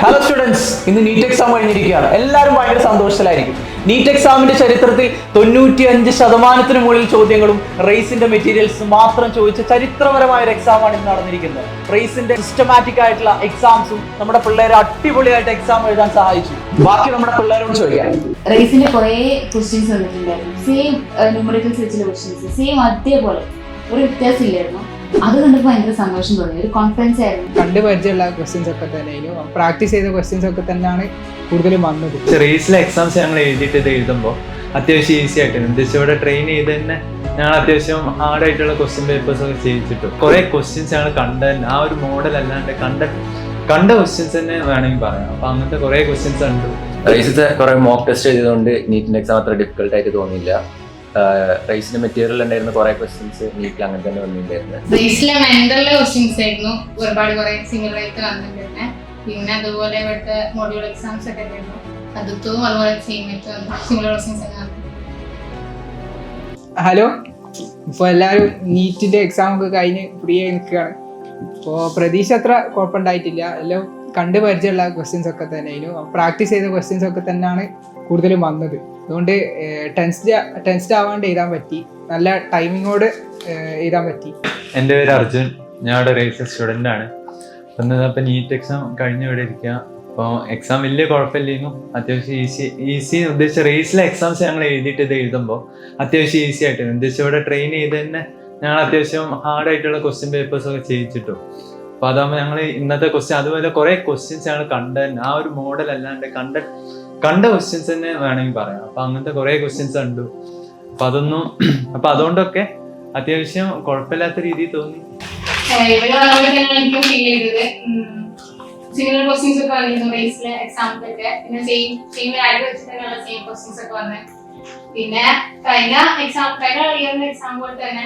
Hello students, ഇന്ന് NEET exam കഴിഞ്ഞിരിക്കുകയാണ്. എല്ലാവരും ഭയങ്കര സന്തോഷത്തിലായിരിക്കും. നീറ്റ് എക്സാമിന്റെ ചരിത്രത്തിൽ 95% മുകളിൽ ചോദ്യങ്ങളും റേസിന്റെ മെറ്റീരിയൽസ് മാത്രം ചോദിച്ച ചരിത്രപരമായ ഒരു എക്സാമാണ് ഇന്ന് നടന്നിരിക്കുന്നത്. റേസിന്റെ സിസ്റ്റമാറ്റിക് ആയിട്ടുള്ള എക്സാംസും നമ്മുടെ പിള്ളേരെ അടിപൊളിയായിട്ട് എക്സാം എഴുതാൻ സഹായിച്ചു. ബാക്കി നമ്മുടെ പിള്ളേരോട് ചോദിക്കാം. റേസിന്റെ കുറെ ക്വസ്റ്റ്യൻസ് വന്നിട്ടുണ്ടായിരുന്നു. സെയിം ന്യൂമറിക്കൽസ് വെച്ചുള്ള ക്വസ്റ്റ്യൻസ് സെയിം അതേപോലെ, ഒരു വ്യത്യാസം ഇല്ലായിരുന്നു. അത് കണ്ടപ്പോൾ ഭയങ്കര സന്തോഷം തോന്നി, ഒരു കോൺഫിഡൻസ് ആയിരുന്നു. കണ്ടു പരിചയമുള്ള ക്വസ്റ്റ്യൻസ് ഒക്കെ തന്നെ പ്രാക്ടീസ് ചെയ്ത ക്വസ്റ്റ്യൻസ് ഒക്കെ തന്നെയാണ് കൂടുതലും വന്നത്. റേസിലെ എക്സാംസ് ഞങ്ങൾ എഴുതിയിട്ട് എഴുതുമ്പോൾ അത്യാവശ്യം ഈസി ആയിട്ട് ഇവിടെ ട്രെയിൻ ചെയ്ത് തന്നെ ഞങ്ങൾ അത്യാവശ്യം ഹാർഡായിട്ടുള്ള ക്വസ്റ്റ്യൻ പേപ്പേഴ്സ് ഒക്കെ ചെയ്യിച്ചിട്ടു. കുറെ ക്വസ്റ്റ്യൻസ് ഞങ്ങൾ ആ ഒരു മോഡൽ അല്ലാണ്ട് കണ്ട ക്വസ്റ്റ്യൻസ് തന്നെ വേണമെങ്കിൽ പറയാം. അപ്പൊ അങ്ങനത്തെ കുറെ ക്വസ്റ്റ്യൻസ് ഉണ്ട്. റേസിത്തെ കുറെ മോക്ക് ടെസ്റ്റ് ചെയ്തുകൊണ്ട് നീറ്റിന്റെ എക്സാം അത്ര ഡിഫിക്കൽട്ട് ആയിട്ട് തോന്നിയില്ല. റേസിന്റെ മെറ്റീരിയൽ ഉണ്ടായിരുന്ന കുറെ ക്വസ്റ്റ്യൻസ് നീറ്റിൽ അങ്ങനെ തന്നെ വന്നിട്ടുണ്ടായിരുന്നു. റേസിലെ മെന്ററിലെ ക്വസ്റ്റ്യൻസ് ആയിരുന്നു ഒരുപാട് കുറെ സിമിലർ ആയിട്ട് വന്നിട്ടുണ്ട്. പിന്നെ അതുപോലെ ഇവിടുത്തെ മോഡ്യൂൾ എക്സാംസ് ഒക്കെ ഉണ്ടായിരുന്നു, അതും അതുപോലെ സിമിലർ ക്വസ്റ്റ്യൻസ് ഒക്കെ വന്നിട്ടുണ്ട്. ഹലോ, ഇപ്പോൾ എല്ലാവരും നീറ്റിന്റെ എക്സാം ഒക്കെ കഴിഞ്ഞ് ഫ്രീ ആയി നിൽക്കുകയാണ്. ഇപ്പോൾ പ്രതീക്ഷ അത്ര കുഴപ്പമുണ്ടായിട്ടില്ല. എല്ലാം കണ്ടു പരിചയമുള്ള ക്വസ്റ്റ്യൻസ് ഒക്കെ തന്നെ പ്രാക്ടീസ് ചെയ്ത ക്വസ്റ്റ്യൻസ് ഒക്കെ തന്നെയാണ് കൂടുതലും വന്നത്. അതുകൊണ്ട് ടെൻസ്ഡ് ആവാണ്ട് എഴുതാൻ പറ്റി, നല്ല ടൈമിങ്ങോട് എഴുതാൻ പറ്റി. എൻ്റെ പേര് അർജുൻ, ഞാൻ ഇവിടെ റേസ് സ്റ്റുഡൻ്റ് ആണ്. അപ്പം നീറ്റ് എക്സാം കഴിഞ്ഞ് ഇവിടെ ഇരിക്കുക. അപ്പോൾ എക്സാം വലിയ കുഴപ്പമില്ലായിരുന്നു, അത്യാവശ്യം ഈസി ഉദ്ദേശിച്ച റേസിലെ എക്സാംസ് ഞങ്ങൾ എഴുതുമ്പോൾ അത്യാവശ്യം ഈസി ആയിട്ട് ഇവിടെ ട്രെയിൻ ചെയ്ത് തന്നെ ഞങ്ങൾ അത്യാവശ്യം ഹാർഡായിട്ടുള്ള ക്വസ്റ്റ്യൻ പേപ്പേഴ്സ് ഒക്കെ ചെയ്യിച്ചിട്ടു. അപ്പോൾ അതാകുമ്പോൾ ഞങ്ങൾ ഇന്നത്തെ ക്വസ്റ്റ്യൻ അതുപോലെ കുറേ ക്വസ്റ്റ്യൻസ് ഞങ്ങൾ ആ ഒരു മോഡൽ അല്ലാണ്ട് കണ്ട ക്വസ്റ്റ്യൻസ് തന്നെ വേണമെങ്കിൽ പറയാം. അപ്പൊ അങ്ങനത്തെ കുറെ ക്വസ്റ്റ്യൻസ് ഉണ്ട്. അപ്പൊ അതുകൊണ്ടൊക്കെ അത്യാവശ്യം കുഴപ്പമില്ലാത്ത രീതിയിൽ തോന്നി. സിമിലർ ക്വസ്റ്റ്യൻസ് ഒക്കെ വന്നിരുന്നു റേസിലെ എക്സാമിലൊക്കെ. പിന്നെ സെയിം ആയിട്ട് വെച്ചിട്ടുള്ള സെയിം ക്വസ്റ്റ്യൻസ് ഒക്കെ വന്നത്. പിന്നെ കഴിഞ്ഞ ഇയറിന്റെ എക്സാം പോലെ തന്നെ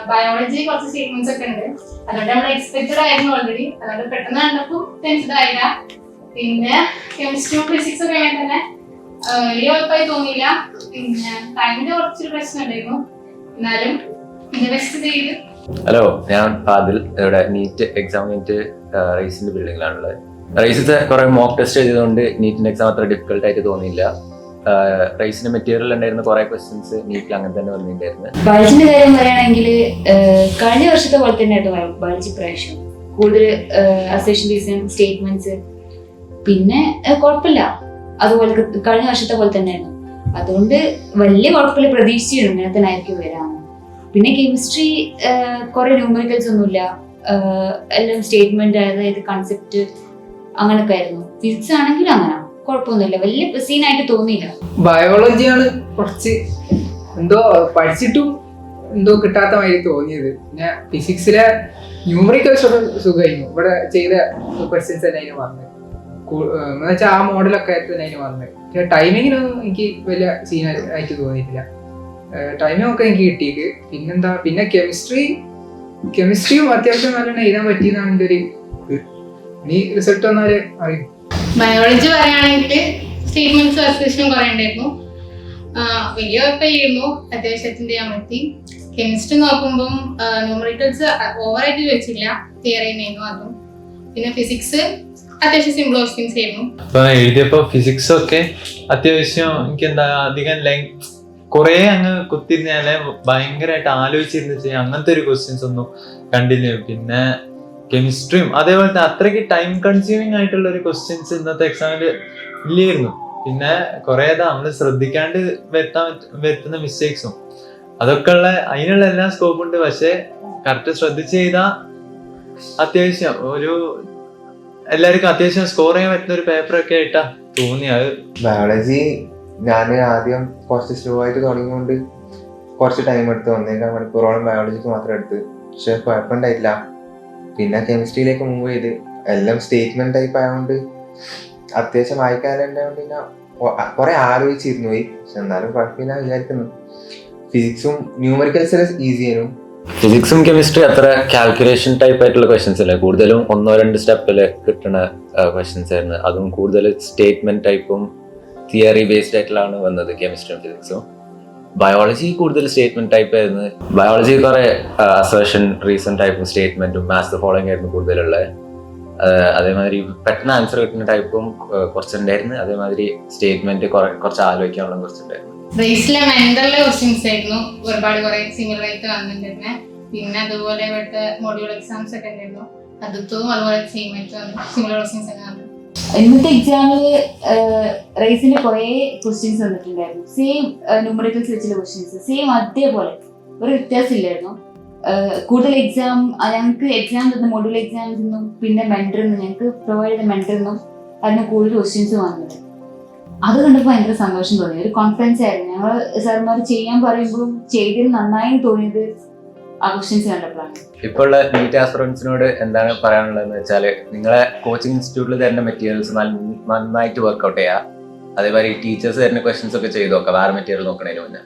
ബയോളജി കുറച്ച് സ്റ്റേറ്റ്മെന്റ്സ് ഒക്കെ ഉണ്ട്. അതുകൊണ്ട് നമ്മൾ എക്സ്പെക്ടഡ് ആയിരുന്നു ഓൾറെഡി. അതുകൊണ്ട് പെട്ടെന്ന് കണ്ടപ്പോൾ ടെൻഷൻ ആയില്ല. പിന്നെ കെമിസ്ട്രിയും ഫിസിക്സും ഒക്കെ അങ്ങനെ തന്നെ വലിയ കുഴപ്പമായി തോന്നിയില്ല. പിന്നെ ടൈമിന്റെ കുറച്ചൊരു പ്രശ്നം ഉണ്ടായിരുന്നു, എന്നാലും ബെസ്റ്റ് ചെയ്ത്. ഹലോ, ഞാൻ ഫാദിൽ. ഇവിടെ നീറ്റ് എക്സാം കഴിഞ്ഞിട്ട് റേസിന്റെ ബിൽഡിങ്ങിലാണുള്ളത്. റേസിത്തെ കുറെ മോക്ക് ടെസ്റ്റ് ചെയ്തുകൊണ്ട് നീറ്റിന്റെ എക്സാം അത്ര ഡിഫിക്കൽട്ട് ആയിട്ട് തോന്നിയില്ല. റേസിന്റെ മെറ്റീരിയൽ ഉണ്ടായിരുന്ന കുറെ ക്വസ്റ്റ്യൻസ് നീറ്റിൽ അങ്ങനെ തന്നെ വന്നിട്ടുണ്ടായിരുന്നു. ബയോളജിന്റെ കാര്യം പറയുകയാണെങ്കിൽ കഴിഞ്ഞ വർഷത്തെ പോലെ തന്നെ ആയിട്ട് ബയോളജി പ്രാവശ്യം കൂടുതൽ അസേഷൻ റീസൺ സ്റ്റേറ്റ്മെന്റ്സ്, പിന്നെ കുഴപ്പമില്ല, അതുപോലെ കഴിഞ്ഞ വർഷത്തെ പോലെ തന്നെയായിരുന്നു. അതുകൊണ്ട് വലിയ കുഴപ്പമില്ല, പ്രതീക്ഷിച്ചിരുന്നു ഇങ്ങനെ തന്നെ ആയിരിക്കും വരാമെന്ന്. പിന്നെ കെമിസ്ട്രി കുറെ ന്യൂമറിക്കൽസ് ഒന്നുമില്ല, എല്ലാം സ്റ്റേറ്റ്മെന്റ്, അതായത് കൺസെപ്റ്റ് അങ്ങനൊക്കെ ആയിരുന്നു. ഫിസിക്സ് ആണെങ്കിൽ അങ്ങനെ കുഴപ്പമൊന്നുമില്ല, വലിയ സീനായിട്ട് തോന്നിയില്ല. ബയോളജിയാണ് കുറച്ച് എന്തോ പഠിച്ചിട്ടും എന്തോ കിട്ടാത്ത മാതിരി തോന്നിയത്. പിന്നെ ഫിസിക്സിലെ ന്യൂമറിക്കൽസ് ഒക്കെ സുഖമായിരുന്നു. ഇവിടെ ചെയ്ത ക്വസ്റ്റ്യൻസ് തന്നെ അതിന് വന്നത് എന്നുവെച്ചാൽ ആ മോഡലൊക്കെ ആയിട്ട് തന്നെ അതിന് വന്നത്. പക്ഷെ ടൈമിങ്ങിനൊന്നും എനിക്ക് വലിയ സീനായിട്ട് തോന്നിയിട്ടില്ല. ടൈമിംഗ് ഒക്കെ എനിക്ക് കിട്ടിയത്. പിന്നെന്താ, പിന്നെ കെമിസ്ട്രിയും അത്യാവശ്യം നല്ലോണം എഴുതാൻ പറ്റിയെന്നാണ് എൻ്റെ ഒരു ഇനി റിസൾട്ട് വന്നാല് അറിയും. ബയോളജി പറയുകയാണെങ്കിൽ സ്റ്റേറ്റ്മെന്റ്സ് അസേഷൻ കുറെ ഉണ്ടായിരുന്നു, വലിയ കുഴപ്പമില്ലായിരുന്നു, അത്യാവശ്യത്തിന് ചെയ്യാൻ പറ്റി. കെമിസ്ട്രി നോക്കുമ്പം ന്യൂമറിക്കൽസ് ഓവറായിട്ട് ചോദിച്ചില്ല, തിയറി തന്നെയായിരുന്നു അതും. പിന്നെ ഫിസിക്സ് അത്യാവശ്യം സിമ്പിൾ ക്വസ്റ്റ്യൻസ് ആയിരുന്നു. അപ്പൊ എഴുതിയപ്പോ ഫിസിക്സ് ഒക്കെ അത്യാവശ്യം എനിക്ക് അധികം കുറെ അങ്ങ് കുത്തിരുന്നാലേ ഭയങ്കരമായിട്ട് ആലോചിച്ചിരുന്നു ചെയ്യാം, അങ്ങനത്തെ ഒരു ക്വസ്റ്റ്യൻസ് ഒന്നും കണ്ടില്ല. പിന്നെ കെമിസ്ട്രിയും അതേപോലത്തെ അത്രയ്ക്ക് ടൈം കൺസ്യൂമിങ് ആയിട്ടുള്ള ഒരു ക്വസ്റ്റ്യൻസ് ഇന്നത്തെ എക്സാമിൽ ഇല്ലായിരുന്നു. പിന്നെ കുറെ നമ്മള് ശ്രദ്ധിക്കാണ്ട് വരുത്തുന്ന മിസ്റ്റേക്സും അതൊക്കെ അതിനുള്ള എല്ലാം സ്കോപ്പ് ഉണ്ട്. പക്ഷെ കറക്റ്റ് ശ്രദ്ധിച്ച് ചെയ്താൽ അത്യാവശ്യം എല്ലാവർക്കും അത്യാവശ്യം സ്കോർ ചെയ്യാൻ പറ്റുന്ന ഒരു പേപ്പറൊക്കെ ആയിട്ടാ തോന്നിയത്. ബയോളജി ഞാൻ ആദ്യം കുറച്ച് സ്ലോ ആയിട്ട് തുടങ്ങിയോണ്ട് കുറച്ച് ടൈം എടുത്ത് 1.5 മണിക്കൂറോളം ബയോളജിക്ക് മാത്രം എടുത്ത്. പക്ഷെ കുഴപ്പമുണ്ടായിട്ടില്ല. പിന്നെ കെമിസ്ട്രിയിലേക്ക് മൂവ് ചെയ്ത് എല്ലാം സ്റ്റേറ്റ്മെന്റ് ടൈപ്പ് ആയതുകൊണ്ട് അത്യാവശ്യം വായിക്കാനുണ്ടായതുകൊണ്ട് പിന്നെ കുറെ ആലോചിച്ചിരുന്നു പോയി. പക്ഷെ എന്നാലും കുഴപ്പമില്ല വിചാരിക്കുന്നു. ഫിസിക്സും ന്യൂമറിക്കൽസ് ഈസി ആയിരുന്നു. ഫിസിക്സും കെമിസ്ട്രി അത്ര കാൽക്കുലേഷൻ ടൈപ്പ് ആയിട്ടുള്ള ക്വസ്റ്റ്യൻസ് അല്ല, കൂടുതലും 1-2 സ്റ്റെപ്പിൽ കിട്ടുന്ന ക്വസ്റ്റ്യൻസ് ആയിരുന്നു. അതും കൂടുതൽ സ്റ്റേറ്റ്മെന്റ് ടൈപ്പും തിയറി ബേസ്ഡ് ആയിട്ടുള്ളതാണ് വന്നത് കെമിസ്ട്രിയും ഫിസിക്സും. ബയോളജി കൂടുതൽ സ്റ്റേറ്റ്മെന്റ് ടൈപ്പ് ആയിരുന്നു. ബയോളജി കുറെ അസേഷൻ റീസൺ ടൈപ്പും സ്റ്റേറ്റ്മെന്റും മാത്സ് ഫോളോയിങ് ആയിരുന്നു കൂടുതലുള്ളത്. അതേമാതിരി പെട്ടെന്ന് ആൻസർ കിട്ടുന്ന ടൈപ്പും കുറച്ചുണ്ടായിരുന്നു. അതേമാതിരി സ്റ്റേറ്റ്മെന്റ് കുറച്ച് ആലോചിക്കാനുള്ള കുറച്ചുണ്ടായിരുന്നു. റേസിലെ മെന്റൽ ക്വസ്റ്റ്യൻസ് ആയിരുന്നു ഒരുപാട് കുറെ സിമിലർ ആയിട്ട് വന്നിട്ടുണ്ടായിരുന്നെ. പിന്നെ അതുപോലെ ഇവിടുത്തെ മൊഡ്യൂൾ എക്സാംസ് ഒക്കെ ഉണ്ടായിരുന്നു, അതും അതുപോലെ സെയിം ആയിട്ട് വന്നു, സിമിലർ ക്വസ്റ്റ്യൻസ് ഒക്കെ വന്നു. ഇന്നത്തെ എക്സാമില് റേസിന്റെ കുറെ ക്വസ്റ്റ്യൻസ് വന്നിട്ടുണ്ടായിരുന്നു. സെയിം ന്യൂമറിക്കൽസ് വെച്ചുള്ള ക്വസ്റ്റ്യൻസ് സെയിം അതേപോലെ, ഒരു വ്യത്യാസം ഇല്ലായിരുന്നു. കൂടുതൽ ഞങ്ങൾക്ക് എക്സാം തന്ന മൊഡ്യൂൾ എക്സാംസിൽ നിന്നും പിന്നെ മെന്ററിൽ നിന്നും ഞങ്ങൾക്ക് പ്രൊവൈഡ് ചെയ്ത മെന്ററിൽ നിന്നും അതിന് കൂടുതൽ ക്വസ്റ്റ്യൻസ് വന്നത്. അത് കണ്ടപ്പോൾ ഭയങ്കര സന്തോഷം തോന്നി, ഒരു കോൺഫിഡൻസ് ആയിരുന്നു. ഞങ്ങൾ സാർമാർ ചെയ്യാൻ പറയുമ്പോഴും ചെയ്തതിൽ നന്നായി തോന്നിയത് ആ ക്വസ്റ്റ്യൻസ് കണ്ടപ്പോഴാണ്. ഇപ്പോൾ ഉള്ള നീറ്റ് ആസ്പിറൻസിനോട് എന്താണ് പറയാനുള്ളതെന്ന് വെച്ചാൽ, നിങ്ങളെ കോച്ചിങ് ഇൻസ്റ്റിറ്റ്യൂട്ടിൽ തരുന്ന മെറ്റീരിയൽസ് നന്നായിട്ട് വർക്ക്ഔട്ട് ചെയ്യുക. അതേപോലെ ടീച്ചേഴ്സ് തരുന്ന ക്വസ്റ്റ്യൻസ് ഒക്കെ ചെയ്ത് നോക്കുക വേറെ മെറ്റീരിയൽ നോക്കണതിന് മുന്നേ.